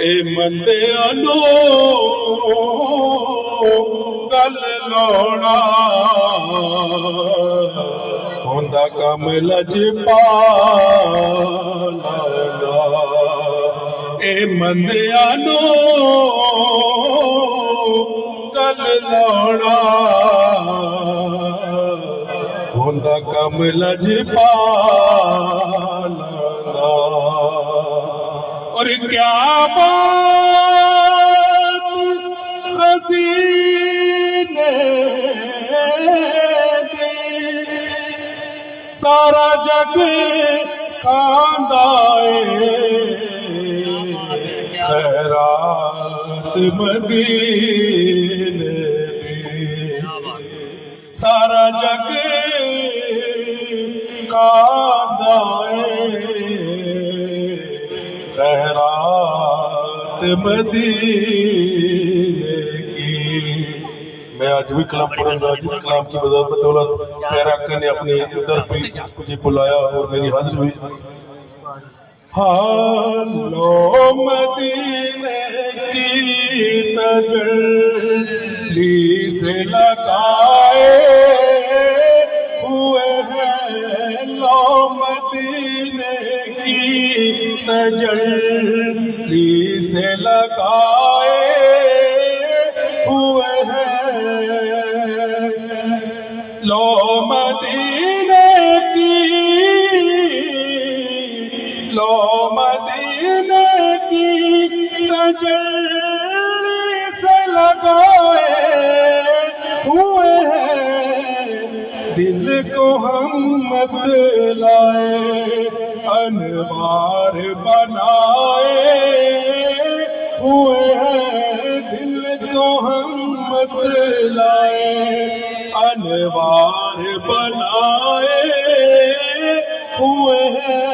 اے مندیاں نو گل لوڑا ہوندا کم لجپالا اے مندیاں نو گل لوڑا ہوندا کم لجپالا اور کیا بات خزینے دی سارا جگ کھاندا اے خیرات مدینے دی سارا جگ کھاندا اے خیرات مدینے کی۔ میں آج وہی کلام پڑھوں گا جس کلام کی بدولت پیارا آقا نے اپنے در پہ مجھے بلایا اور میری حاضر ہوئی۔ لو مدینے کی تجلی سے لگائے ہوئے ہیں، لو مدینے کی تجلی سے لگائے ہوئے ہیں، لو مدینے کی، لو مدینے کی تجلی سے لگائے ہوئے ہیں، دل کو ہم مت لائے انوار بنائے ہوئے ہیں، دل کو ہم مت لائے انوار بنائے ہوئے ہیں،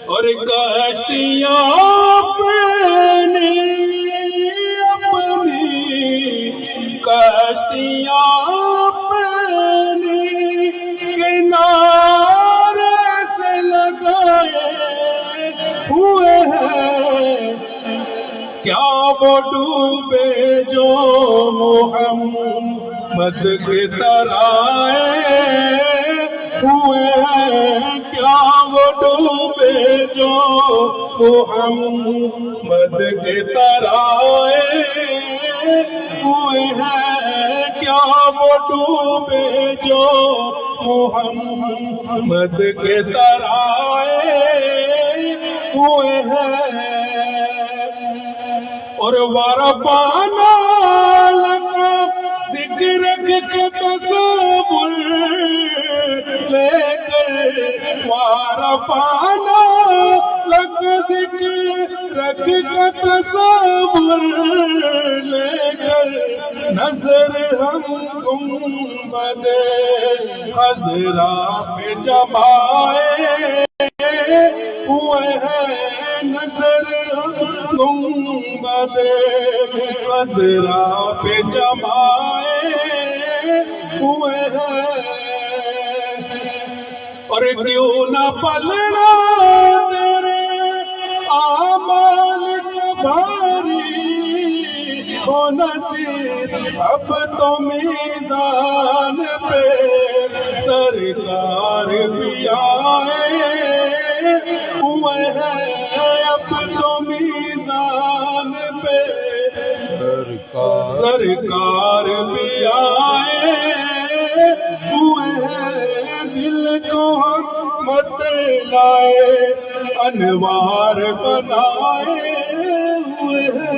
اور کشتیاں اپنی اپنی کشتیاں اپنی کنارے سے لگائے ہوئے ہیں، کیا وہ ڈوبے جو محمد کی طرح ہوئے ہیں، کیا وہ ڈوبے جو محمد کی طرح ہوئے ہیں، کیا وہ ڈوبے جو محمد کی طرح ہوئے ہیں، اور ورفعنا لک ذکرک کا تصور لے کر، ورفعنا لک ذکرک کا تصور لے کر، نظر ہم گنبد خضرا پہ جمائے ہوئے ہیں، نظر گنبد خضرا پہ جمائے ہوئے ہیں، اور کیوں نہ پلنا تیرے اعمال کا بھاری ہو نصیب، اب تو میزان پہ سرکار بھی آئے ہوئے ہیں، اب تو میزان پہ سرکار بھی آئے ہوئے ہیں، دل کو ہم مت لائے انوار بنائے ہوئے ہیں۔